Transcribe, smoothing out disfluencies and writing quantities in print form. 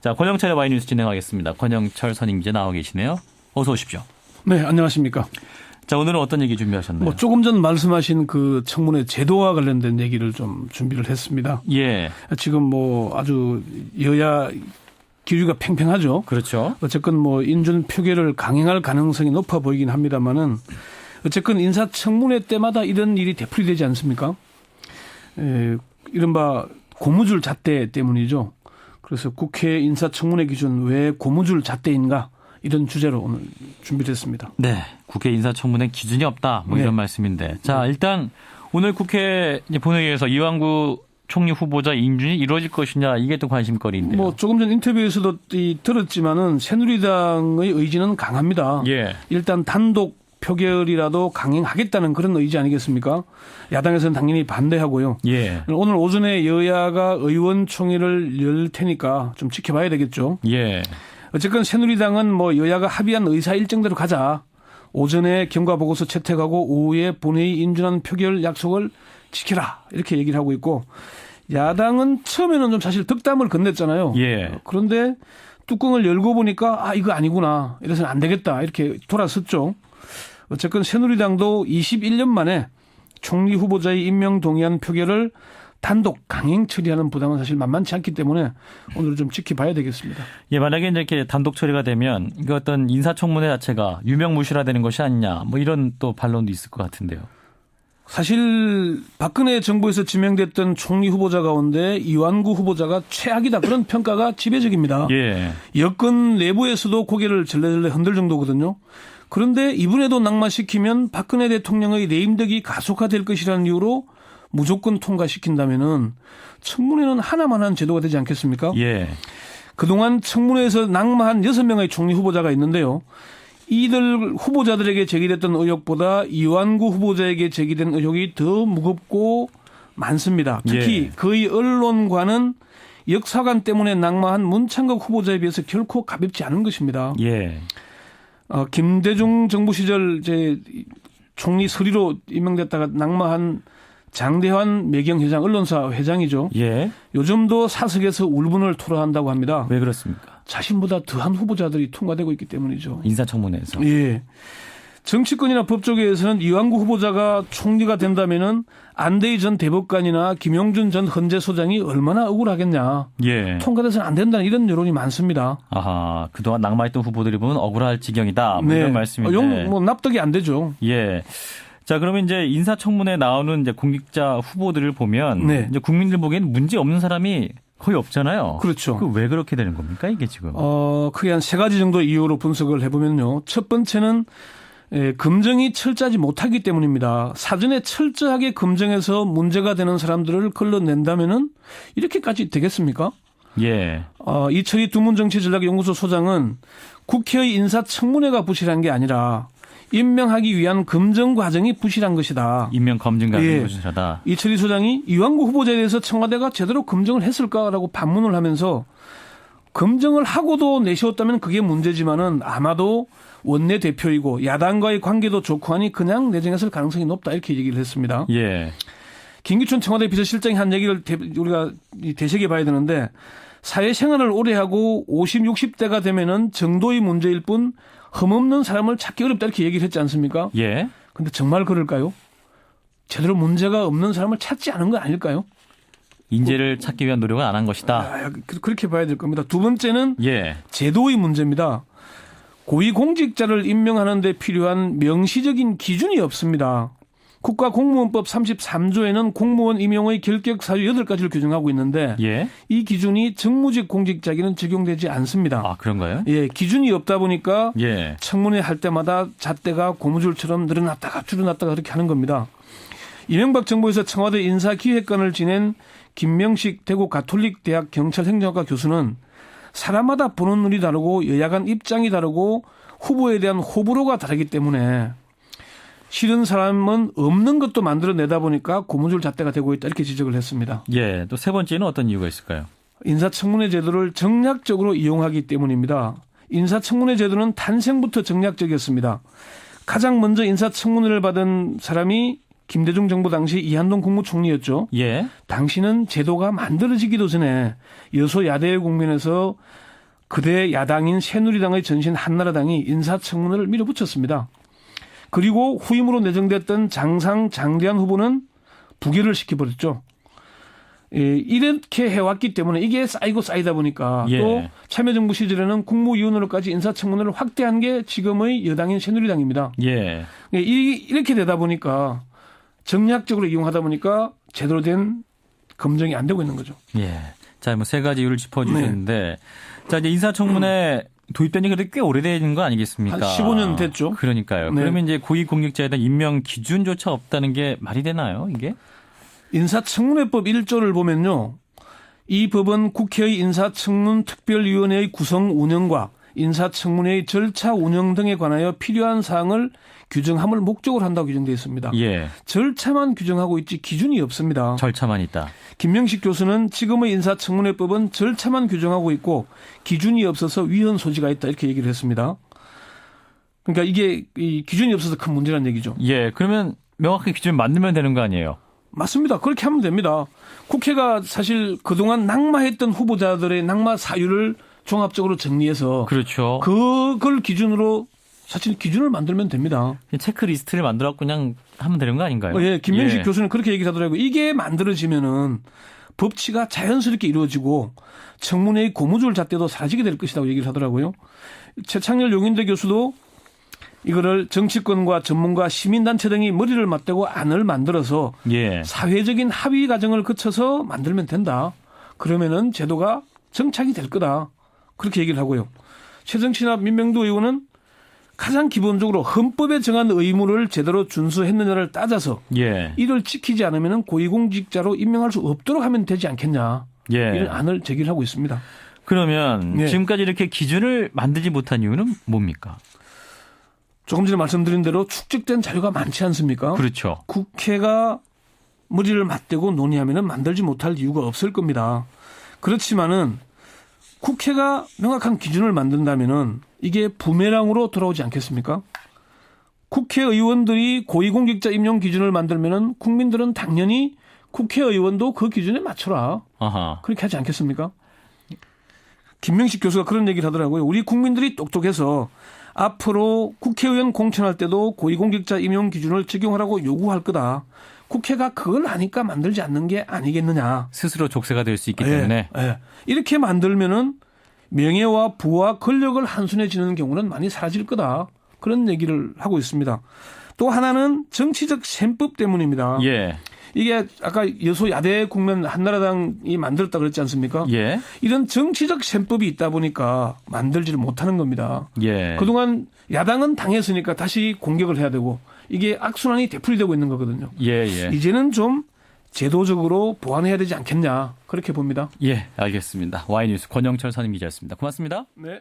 자, 권영철의 와이뉴스 진행하겠습니다. 권영철 선임기자 나와 계시네요. 어서 오십시오. 네, 안녕하십니까. 자, 오늘은 어떤 얘기 준비하셨나요? 조금 전 말씀하신 그 청문회 제도와 관련된 얘기를 좀 준비를 했습니다. 예. 지금 아주 여야 기류가 팽팽하죠. 그렇죠. 어쨌건 인준 표결을 강행할 가능성이 높아 보이긴 합니다만은 어쨌건 인사청문회 때마다 이런 일이 되풀이되지 않습니까? 이른바 고무줄 잣대 때문이죠. 그래서 국회 인사청문회 기준 왜 고무줄 잣대인가? 이런 주제로 오늘 준비를 했습니다. 네. 국회 인사청문회 기준이 없다. 이런 네. 말씀인데. 자, 일단 오늘 국회 본회의에서 이완구 총리 후보자 인준이 이루어질 것이냐 이게 또 관심거리인데요. 조금 전 인터뷰에서도 들었지만은 새누리당의 의지는 강합니다. 예. 일단 단독 표결이라도 강행하겠다는 그런 의지 아니겠습니까? 야당에서는 당연히 반대하고요. 예. 오늘 오전에 여야가 의원총회를 열 테니까 좀 지켜봐야 되겠죠. 예. 어쨌건 새누리당은 여야가 합의한 의사 일정대로 가자. 오전에 경과보고서 채택하고 오후에 본회의 인준안 표결 약속을 지켜라. 이렇게 얘기를 하고 있고 야당은 처음에는 좀 사실 덕담을 건넸잖아요. 예. 그런데 뚜껑을 열고 보니까 이거 아니구나. 이래서는 안 되겠다. 이렇게 돌아섰죠. 어쨌건 새누리당도 21년 만에 총리 후보자의 임명 동의안 표결을 단독 강행 처리하는 부담은 사실 만만치 않기 때문에 오늘 좀 지켜봐야 되겠습니다. 예, 만약에 이제 이렇게 단독 처리가 되면 이거 어떤 인사청문회 자체가 유명무실화되는 것이 아니냐 이런 또 반론도 있을 것 같은데요. 사실 박근혜 정부에서 지명됐던 총리 후보자 가운데 이완구 후보자가 최악이다 그런 평가가 지배적입니다. 예. 여권 내부에서도 고개를 절레절레 흔들 정도거든요. 그런데 이번에도 낙마시키면 박근혜 대통령의 내임덕이 가속화될 것이라는 이유로 무조건 통과시킨다면은 청문회는 하나만 한 제도가 되지 않겠습니까? 예. 그동안 청문회에서 낙마한 6명의 총리 후보자가 있는데요. 이들 후보자들에게 제기됐던 의혹보다 이완구 후보자에게 제기된 의혹이 더 무겁고 많습니다. 특히 예. 그의 언론과는 역사관 때문에 낙마한 문창극 후보자에 비해서 결코 가볍지 않은 것입니다. 예. 김대중 정부 시절 총리 서리로 임명됐다가 낙마한 장대환 매경회장 언론사 회장이죠. 예. 요즘도 사석에서 울분을 토로한다고 합니다. 왜 그렇습니까? 자신보다 더한 후보자들이 통과되고 있기 때문이죠. 인사청문회에서. 예. 정치권이나 법조계에서는 이완구 후보자가 총리가 된다면은 안대희 전 대법관이나 김용준 전 헌재소장이 얼마나 억울하겠냐. 예. 통과돼서는 안 된다는 이런 여론이 많습니다. 아하, 그동안 낙마했던 후보들이 보면 억울할 지경이다. 이런 말씀인데. 납득이 안 되죠. 예. 자, 그러면 이제 인사청문회에 나오는 이제 공직자 후보들을 보면 네. 이제 국민들 보기에는 문제 없는 사람이 거의 없잖아요. 그렇죠. 왜 그렇게 되는 겁니까, 이게 지금? 크게 한 3가지 정도 이유로 분석을 해보면요. 첫 번째는 검증이 철저하지 못하기 때문입니다. 사전에 철저하게 검증해서 문제가 되는 사람들을 걸러낸다면은 이렇게까지 되겠습니까? 예. 이철희 두문정치전략연구소 소장은 국회의 인사청문회가 부실한 게 아니라 임명하기 위한 검증 과정이 부실한 것이다. 임명 검증 과정이 부실하다. 이철희 소장이 이완구 후보자에 대해서 청와대가 제대로 검증을 했을까라고 반문을 하면서 검증을 하고도 내세웠다면 그게 문제지만은 아마도 원내대표이고 야당과의 관계도 좋고 하니 그냥 내정했을 가능성이 높다 이렇게 얘기를 했습니다. 예. 김기춘 청와대 비서실장이 한 얘기를 우리가 되새겨 봐야 되는데 사회생활을 오래 하고 50, 60대가 되면은 정도의 문제일 뿐 흠없는 사람을 찾기 어렵다 이렇게 얘기를 했지 않습니까? 예. 근데 정말 그럴까요? 제대로 문제가 없는 사람을 찾지 않은 거 아닐까요? 인재를 찾기 위한 노력은 안 한 것이다. 그렇게 봐야 될 겁니다. 두 번째는 예. 제도의 문제입니다. 고위공직자를 임명하는 데 필요한 명시적인 기준이 없습니다. 국가공무원법 33조에는 공무원 임용의 결격 사유 8가지를 규정하고 있는데 예. 이 기준이 정무직 공직자에게는 적용되지 않습니다. 아, 그런가요? 예, 기준이 없다 보니까 예. 청문회 할 때마다 잣대가 고무줄처럼 늘어났다가 줄어났다가 그렇게 하는 겁니다. 이명박 정부에서 청와대 인사기획관을 지낸 김명식 대구 가톨릭대학 경찰행정학과 교수는 사람마다 보는 눈이 다르고 여야 간 입장이 다르고 후보에 대한 호불호가 다르기 때문에 싫은 사람은 없는 것도 만들어내다 보니까 고무줄 잣대가 되고 있다 이렇게 지적을 했습니다. 예. 또 세 번째는 어떤 이유가 있을까요? 인사청문회 제도를 정략적으로 이용하기 때문입니다. 인사청문회 제도는 탄생부터 정략적이었습니다. 가장 먼저 인사청문회를 받은 사람이 김대중 정부 당시 이한동 국무총리였죠. 예. 당시는 제도가 만들어지기도 전에 여소야대의 국면에서 그대 야당인 새누리당의 전신 한나라당이 인사청문회를 밀어붙였습니다. 그리고 후임으로 내정됐던 장대한 후보는 부결을 시켜버렸죠. 이렇게 해왔기 때문에 이게 쌓이고 쌓이다 보니까 예. 또 참여정부 시절에는 국무위원으로까지 인사청문회를 확대한 게 지금의 여당인 새누리당입니다. 예. 이렇게 되다 보니까 정략적으로 이용하다 보니까 제대로 된 검증이 안 되고 있는 거죠. 예. 자, 뭐 세 가지 이유를 짚어주셨는데, 자, 이제 인사청문회 도입된 지 그래도 꽤 오래된 거 아니겠습니까? 한 15년 됐죠. 그러니까요. 네. 그러면 이제 고위공직자에 대한 임명 기준조차 없다는 게 말이 되나요, 이게? 인사청문회법 1조를 보면요. 이 법은 국회의 인사청문 특별위원회의 구성 운영과 인사청문회의 절차 운영 등에 관하여 필요한 사항을 규정함을 목적으로 한다고 규정되어 있습니다. 예. 절차만 규정하고 있지 기준이 없습니다. 절차만 있다. 김명식 교수는 지금의 인사청문회법은 절차만 규정하고 있고 기준이 없어서 위헌 소지가 있다 이렇게 얘기를 했습니다. 그러니까 이게 이 기준이 없어서 큰 문제라는 얘기죠. 예. 그러면 명확하게 기준을 만들면 되는 거 아니에요? 맞습니다. 그렇게 하면 됩니다. 국회가 사실 그동안 낙마했던 후보자들의 낙마 사유를 종합적으로 정리해서 그렇죠. 그걸 기준으로 사실 기준을 만들면 됩니다. 체크리스트를 만들어 그냥 하면 되는 거 아닌가요? 예, 김명식 예. 교수는 그렇게 얘기를 하더라고요. 이게 만들어지면은 법치가 자연스럽게 이루어지고 청문회의 고무줄 잣대도 사라지게 될 것이라고 얘기를 하더라고요. 최창렬 용인대 교수도 이거를 정치권과 전문가 시민단체 등이 머리를 맞대고 안을 만들어서 예. 사회적인 합의 과정을 거쳐서 만들면 된다. 그러면은 제도가 정착이 될 거다. 그렇게 얘기를 하고요. 최정치나 민명도 의원은 가장 기본적으로 헌법에 정한 의무를 제대로 준수했느냐를 따져서 예. 이를 지키지 않으면 고위공직자로 임명할 수 없도록 하면 되지 않겠냐. 예. 이런 안을 제기를 하고 있습니다. 그러면 예. 지금까지 이렇게 기준을 만들지 못한 이유는 뭡니까? 조금 전에 말씀드린 대로 축적된 자료가 많지 않습니까? 그렇죠. 국회가 머리를 맞대고 논의하면 만들지 못할 이유가 없을 겁니다. 그렇지만은 국회가 명확한 기준을 만든다면은 이게 부메랑으로 돌아오지 않겠습니까? 국회의원들이 고위공직자 임용 기준을 만들면은 국민들은 당연히 국회의원도 그 기준에 맞춰라. 아하. 그렇게 하지 않겠습니까? 김명식 교수가 그런 얘기를 하더라고요. 우리 국민들이 똑똑해서 앞으로 국회의원 공천할 때도 고위공직자 임용 기준을 적용하라고 요구할 거다. 국회가 그걸 아니까 만들지 않는 게 아니겠느냐. 스스로 족쇄가 될 수 있기 때문에. 예. 이렇게 만들면은 명예와 부와 권력을 한순에 지는 경우는 많이 사라질 거다. 그런 얘기를 하고 있습니다. 또 하나는 정치적 셈법 때문입니다. 예. 이게 아까 여소 야대 국면 한나라당이 만들었다 그랬지 않습니까? 예. 이런 정치적 셈법이 있다 보니까 만들지를 못하는 겁니다. 예. 그동안 야당은 당했으니까 다시 공격을 해야 되고 이게 악순환이 되풀이되고 있는 거거든요. 예. 예. 이제는 좀 제도적으로 보완해야 되지 않겠냐 그렇게 봅니다. 예. 알겠습니다. 와이뉴스 권영철 선임 기자였습니다. 고맙습니다. 네.